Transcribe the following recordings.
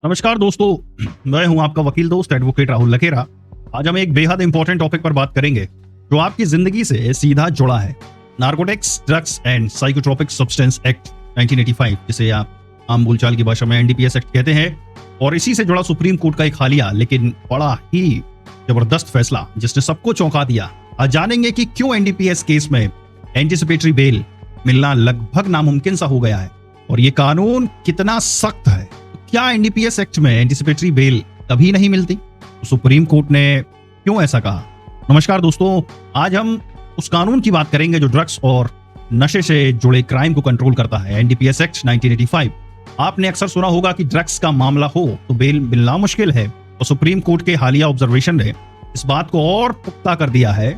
नमस्कार दोस्तों, मैं हूं आपका वकील दोस्त एडवोकेट राहुल लखेरा। आज हम एक बेहद इंपॉर्टेंट टॉपिक पर बात करेंगे जो आपकी जिंदगी से सीधा जुड़ा है। Narcotics, drugs and psychotropic substance act 1985, जिसे आप आम बोलचाल की भाषा में एनडीपीएस एक्ट कहते हैं, और इसी से जुड़ा सुप्रीम कोर्ट का एक हालिया लेकिन बड़ा ही जबरदस्त फैसला जिसने सबको चौंका दिया। आज जानेंगे कि क्यों एनडीपीएस केस में एंटीसिपेटरी बेल मिलना लगभग नामुमकिन सा हो गया है और ये कानून कितना सख्त है। क्या एनडीपीएस एक्ट में एंटीसिपेटरी बेल कभी नहीं मिलती? तो सुप्रीम कोर्ट ने क्यों ऐसा कहा? नमस्कार दोस्तों, आज हम उस कानून की बात करेंगे जो ड्रग्स और नशे से जुड़े क्राइम को कंट्रोल करता है, एनडीपीएस एक्ट 1985। आपने अक्सर सुना होगा कि ड्रग्स का मामला हो तो बेल मिलना मुश्किल है, और सुप्रीम कोर्ट के हालिया ऑब्जर्वेशन ने इस बात को और पुख्ता कर दिया है।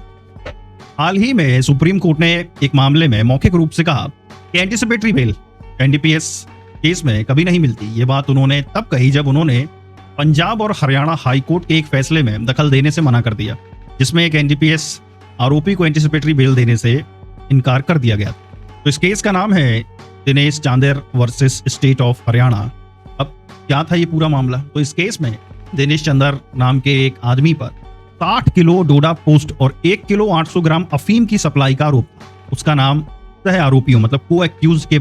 हाल ही में सुप्रीम कोर्ट ने एक मामले में मौखिक रूप से कहा कि एंटीसिपेटरी बेल एनडीपीएस केस में कभी नहीं मिलती। ये बात उन्होंने तब कही जब उन्होंने पंजाब और हरियाणा हाई कोर्ट के एक फैसले में दखल देने से मना कर दिया, जिसमें एक एनडीपीएस आरोपी को एंटीसिपेटरी बेल देने से इनकार कर दिया गया। तो इस केस का नाम है Dinesh Chander versus state of Haryana. अब क्या था ये पूरा मामला? तो इस केस में दिनेश चंदर नाम के एक आदमी पर 60 किलो डोडा पोस्ट और 1 किलो 800 ग्राम अफीम की सप्लाई का आरोप था। उसका नाम सह आरोपियों मतलब को एक्यूज के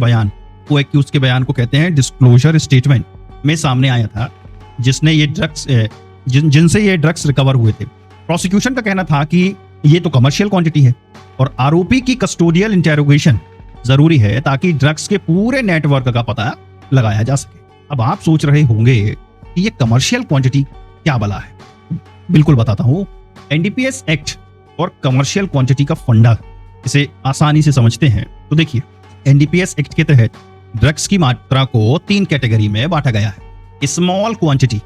बयान को कहते हैं डिस्क्लोजर स्टेटमेंट में सामने आया था, जिसने ये ड्रग्स जिनसे ये ड्रग्स रिकवर हुए थे। प्रोसिक्यूशन का कहना था कि ये तो कमर्शियल क्वांटिटी है और आरोपी की कस्टोडियल इंटेरोगेशन जरूरी है ताकि ड्रग्स के पूरे नेटवर्क का पता लगाया जा सके। अब आप सोच रहे होंगे कि ये कमर्शियल क्वांटिटी क्या भला है? बिल्कुल बताता हूं। एनडीपीएस एक्ट और कमर्शियल क्वांटिटी का फंडा इसे आसानी से समझते हैं तो देखिए, एनडीपीएस एक्ट के तहत ड्रग्स की मात्रा को 3 कैटेगरी में बांटा गया है। स्मॉल क्वांटिटी,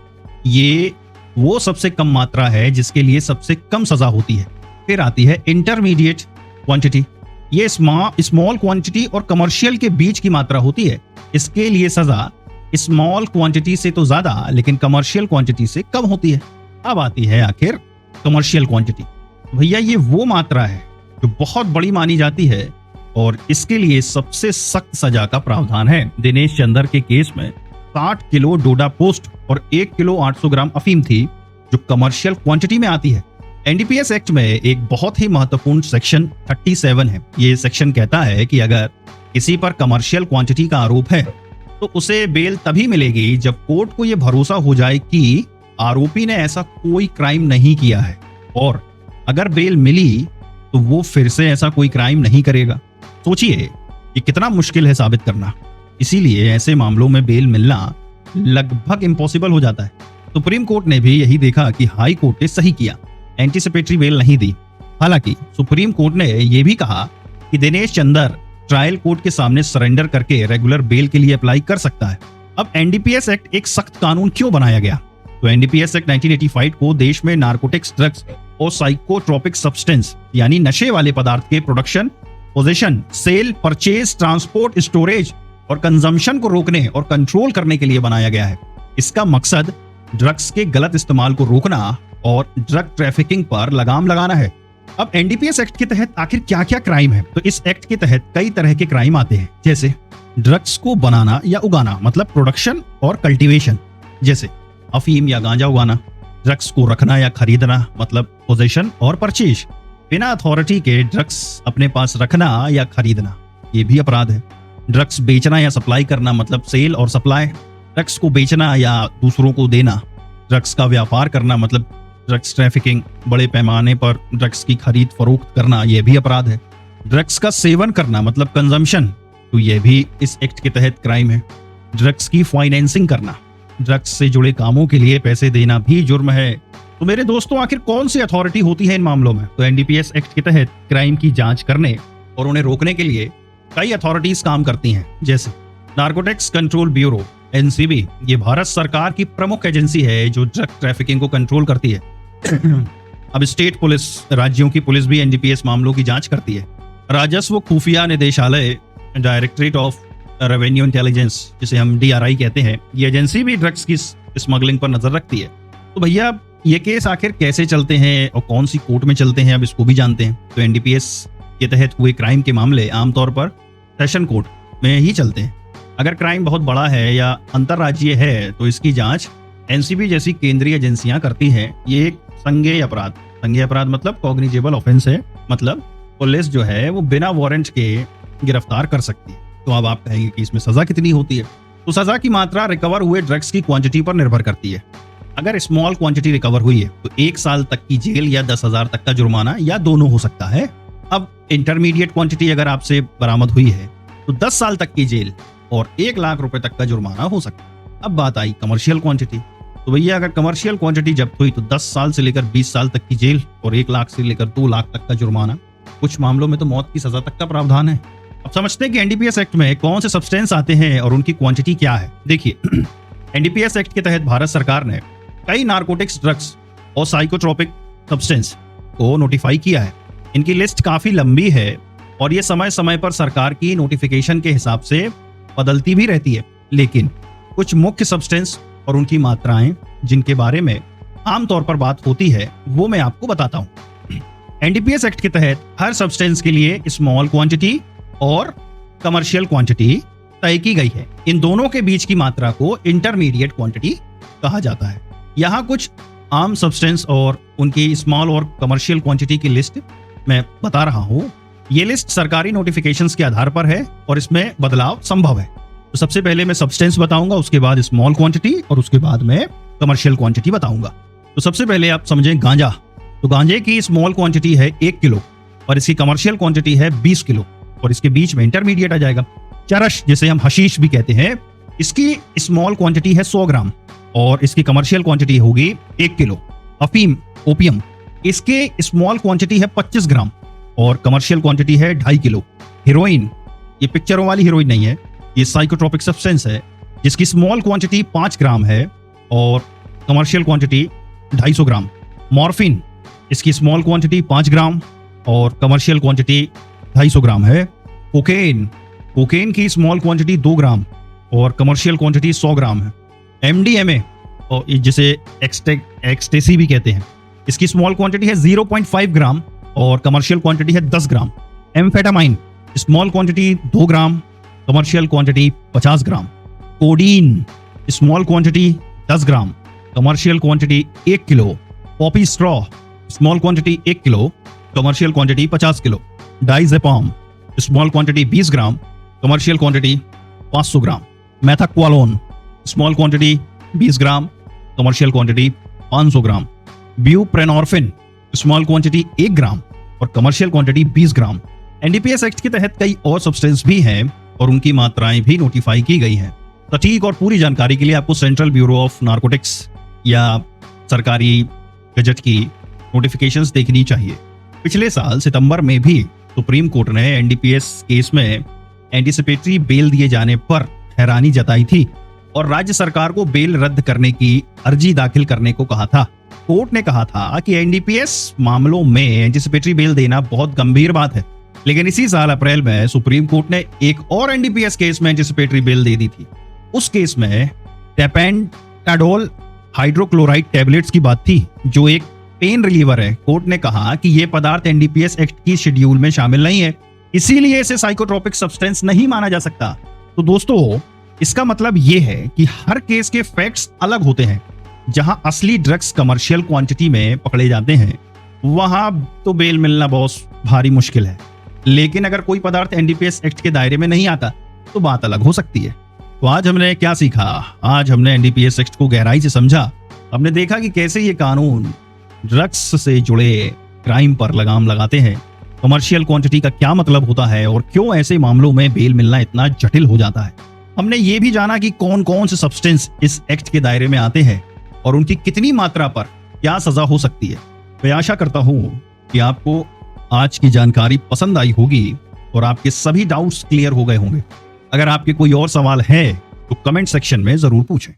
ये वो सबसे कम मात्रा है जिसके लिए सबसे कम सजा होती है। फिर आती है इंटरमीडिएट क्वांटिटी, ये स्मॉल क्वांटिटी और कमर्शियल के बीच की मात्रा होती है। इसके लिए सजा स्मॉल क्वांटिटी से तो ज्यादा लेकिन कमर्शियल क्वांटिटी से कम होती है। अब आती है आखिर कमर्शियल क्वांटिटी। भैया ये वो मात्रा है जो बहुत बड़ी मानी जाती है और इसके लिए सबसे सख्त सजा का प्रावधान है। दिनेश चंदर के केस में 60 किलो डोडा पोस्ट और 1 किलो 800 ग्राम अफीम थी, जो कमर्शियल क्वांटिटी में आती है। एनडीपीएस एक्ट में एक बहुत ही महत्वपूर्ण सेक्शन 37 है। ये सेक्शन कहता है कि अगर किसी पर कमर्शियल क्वांटिटी का आरोप है तो उसे बेल तभी मिलेगी जब कोर्ट को यह भरोसा हो जाए कि आरोपी ने ऐसा कोई क्राइम नहीं किया है, और अगर बेल मिली तो वो फिर से ऐसा कोई क्राइम नहीं करेगा। सोचिए ये कितना मुश्किल है साबित करना, इसीलिए ऐसे मामलों में बेल मिलना लगभग इम्पॉसिबल हो जाता है। सुप्रीम कोर्ट ने भी यही देखा कि हाई कोर्ट ने सही किया, एंटीसिपेटरी बेल नहीं दी। हालांकि सुप्रीम कोर्ट ने यह भी कहा कि दिनेश चंदर ट्रायल कोर्ट के सामने सरेंडर करके रेगुलर बेल के लिए अप्लाई कर सकता है। अब एनडीपीएस एक्ट एक सख्त कानून क्यों बनाया गया? तो एनडीपीएस एक्ट 1985 को देश में नार्कोटिक्स, ड्रग्स और साइकोट्रोपिक सब्सटेंस यानी नशे वाले पदार्थ के production, possession, sale, purchase, transport, storage और कंजम्पशन को रोकने और कंट्रोल करने के लिए बनाया गया है। इसका मकसद ड्रग्स के गलत इस्तेमाल को रोकना और ड्रग ट्रैफिकिंग पर लगाम लगाना है। अब एनडीपीएस एक्ट के तहत आखिर क्या क्या क्राइम है? तो इस एक्ट के तहत कई तरह के क्राइम आते हैं, जैसे ड्रग्स को बनाना या उगाना मतलब प्रोडक्शन और कल्टीवेशन, जैसे अफीम या गांजा उगाना। ड्रग्स को रखना या खरीदना मतलब पोजेशन और परचेज, बिना अथॉरिटी के ड्रग्स अपने पास रखना या खरीदना, ये भी अपराध है। ड्रग्स बेचना या सप्लाई करना मतलब सेल और सप्लाई। ड्रग्स को बेचना या दूसरों को देना। ड्रग्स का व्यापार करना मतलब ड्रग्स ट्रैफिकिंग, बड़े पैमाने पर ड्रग्स की खरीद फरोख्त करना, यह भी अपराध है। ड्रग्स का सेवन करना मतलब कंजम्पशन, तो यह भी इस एक्ट के तहत क्राइम है। ड्रग्स की फाइनेंसिंग करना, ड्रग्स से जुड़े कामों के लिए पैसे देना भी जुर्म है। तो मेरे दोस्तों, आखिर कौन सी अथॉरिटी होती है इन मामलों में? तो एनडीपीएस एक्ट के तहत क्राइम की जांच करने और उन्हें रोकने के लिए कई अथॉरिटीज काम करती हैं, जैसे नार्कोटिक्स कंट्रोल ब्यूरो एनसीबी। ये भारत सरकार की प्रमुख एजेंसी है जो ड्रग ट्रैफिकिंग को कंट्रोल करती है। अब स्टेट पुलिस, राज्यों की पुलिस भी एनडीपीएस मामलों की जांच करती है। राजस्व खुफिया निदेशालय, डायरेक्टरेट ऑफ रेवेन्यू इंटेलिजेंस, जिसे हम डीआरआई कहते हैं, ये एजेंसी भी ड्रग्स की स्मगलिंग पर नजर रखती है। तो भैया ये केस आखिर कैसे चलते हैं और कौन सी कोर्ट में चलते हैं, अब इसको भी जानते हैं। तो एनडीपीएस के तहत हुए क्राइम के मामले आमतौर पर सेशन कोर्ट में ही चलते हैं। अगर क्राइम बहुत बड़ा है या अंतर्राज्यीय है तो इसकी जांच एनसीबी जैसी केंद्रीय एजेंसियां करती हैं। ये एक संज्ञेय अपराध मतलब कॉग्निजेबल ऑफेंस है, मतलब पुलिस जो है वो बिना वारंट के गिरफ्तार कर सकती है। तो अब आप कहेंगे कि इसमें सजा कितनी होती है? तो सजा की मात्रा रिकवर हुए ड्रग्स की क्वांटिटी पर निर्भर करती है। अगर स्मॉल क्वांटिटी रिकवर हुई है तो 1 साल तक की जेल या 10,000 तक का जुर्माना या दोनों हो सकता है। अब इंटरमीडिएट क्वांटिटी अगर आपसे बरामद हुई है तो 10 साल तक की जेल और 1 लाख रुपए तक का जुर्माना हो सकता है। अब बात आई कमर्शियल क्वांटिटी। तो भैया अगर कमर्शियल क्वांटिटी जब्त हुई तो 10 साल से लेकर 20 साल तक की जेल और 1 लाख से लेकर 2 लाख तक का जुर्माना। कुछ मामलों में तो मौत की सजा तक का प्रावधान है। अब समझते हैं कि एनडीपीएस एक्ट में कौन से सब्सटेंस आते हैं और उनकी क्वांटिटी क्या है। देखिए एनडीपीएस एक्ट के तहत भारत सरकार ने कई नारकोटिक्स ड्रग्स और साइकोट्रोपिक सब्सटेंस को नोटिफाई किया है। इनकी लिस्ट काफी लंबी है और ये समय समय पर सरकार की नोटिफिकेशन के हिसाब से बदलती भी रहती है। लेकिन कुछ मुख्य सब्सटेंस और उनकी मात्राएं जिनके बारे में आमतौर पर बात होती है वो मैं आपको बताता हूं। एनडीपीएस एक्ट के तहत हर सब्सटेंस के लिए स्मॉल क्वांटिटी और कमर्शियल क्वांटिटी तय की गई है। इन दोनों के बीच की मात्रा को इंटरमीडिएट क्वांटिटी कहा जाता है। यहाँ कुछ आम सब्सटेंस और उनकी स्मॉल और कमर्शियल क्वांटिटी की लिस्ट मैं बता रहा हूँ। ये लिस्ट सरकारी नोटिफिकेशंस के आधार पर है और इसमें बदलाव संभव है। तो सबसे पहले मैं सब्सटेंस बताऊंगा, उसके बाद स्मॉल क्वांटिटी और उसके बाद मैं कमर्शियल क्वांटिटी बताऊंगा। तो सबसे पहले आप समझें गांजा। तो गांजे की स्मॉल क्वांटिटी है 1 किलो और इसकी कमर्शियल क्वांटिटी है 20 किलो और इसके बीच में इंटरमीडिएट आ जाएगा। चरस जिसे हम हशीश भी कहते हैं, इसकी स्मॉल क्वांटिटी है 100 ग्राम और इसकी कमर्शियल क्वांटिटी होगी 1 किलो। अफीम ओपियम, इसके स्मॉल क्वांटिटी है 25 ग्राम और कमर्शियल क्वांटिटी है 2.5 किलो। हीरोइन, ये पिक्चरों वाली हीरोइन नहीं है, ये साइकोट्रोपिक सब्सटेंस है जिसकी स्मॉल क्वांटिटी 5 ग्राम है और कमर्शियल क्वांटिटी 250 ग्राम। मॉर्फिन, इसकी स्मॉल क्वांटिटी 5 ग्राम और कमर्शियल क्वांटिटी 250 ग्राम है। कोकेन की स्मॉल क्वांटिटी 2 ग्राम और कमर्शियल क्वांटिटी 100 ग्राम है। एमडीएमए और जिसे एक्सटेसी भी कहते हैं, इसकी स्मॉल क्वांटिटी है 0.5 ग्राम और कमर्शियल क्वांटिटी है 10 gram. Amphetamine, small quantity 2 gram, commercial quantity 50 gram. Codeine, small quantity 10 gram, commercial quantity 1 kilo. Poppy straw, small quantity 1 kilo, commercial quantity 50 kilo. Diazepam, small quantity 20 gram, commercial quantity 500 gram. Methaqualone, small quantity 20 gram, commercial quantity 500 gram. Buprenorphine, small quantity 1 gram और commercial quantity 20 gram. NDPS act के तहत कई और substance भी हैं और उनकी मात्राएं भी नोटिफाई की गई हैं। सटीक और पूरी जानकारी के लिए आपको सेंट्रल ब्यूरो ऑफ नारकोटिक्स या सरकारी गजट की नोटिफिकेशंस देखनी चाहिए। पिछले साल सितंबर में भी सुप्रीम कोर्ट ने एनडीपीएस केस में एंटीसिपेटरी बेल दिए जाने पर हैरानी जताई थी और राज्य सरकार को बेल रद्द करने की अर्जी दाखिल करने को कहा था। कोर्ट ने कहा था कि एनडीपीएस मामलों में एंटीसिपेटरी बेल देना बहुत गंभीर बात है, लेकिन इसी साल अप्रैल में सुप्रीम कोर्ट ने एक और एनडीपीएस केस में एंटीसिपेटरी बेल दे दी थी। उस केस में टेपेंटाडोल हाइड्रोक्लोराइड टैबलेट्स की बात थी जो एक पेन रिलीवर है। कोर्ट ने कहा कि यह पदार्थ एनडीपीएस एक्ट की शेड्यूल में शामिल नहीं है, इसीलिए इसे साइकोट्रोपिक सब्सटेंस नहीं माना जा सकता। तो दोस्तों, इसका मतलब यह है कि हर केस के फैक्ट्स अलग होते हैं। जहां असली ड्रग्स कमर्शियल क्वांटिटी में पकड़े जाते हैं वहां तो बेल मिलना बहुत भारी मुश्किल है, लेकिन अगर कोई पदार्थ एनडीपीएस एक्ट के दायरे में नहीं आता तो बात अलग हो सकती है। तो आज हमने क्या सीखा? आज हमने एनडीपीएस एक्ट को गहराई से समझा। हमने देखा कि कैसे ये कानून ड्रग्स से जुड़े क्राइम पर लगाम लगाते हैं, कमर्शियल क्वांटिटी का क्या मतलब होता है और क्यों ऐसे मामलों में बेल मिलना इतना जटिल हो जाता है। हमने ये भी जाना कि कौन कौन से सब्सटेंस इस एक्ट के दायरे में आते हैं और उनकी कितनी मात्रा पर क्या सजा हो सकती है। मैं आशा करता हूं कि आपको आज की जानकारी पसंद आई होगी और आपके सभी डाउट्स क्लियर हो गए होंगे। अगर आपके कोई और सवाल है तो कमेंट सेक्शन में जरूर पूछें।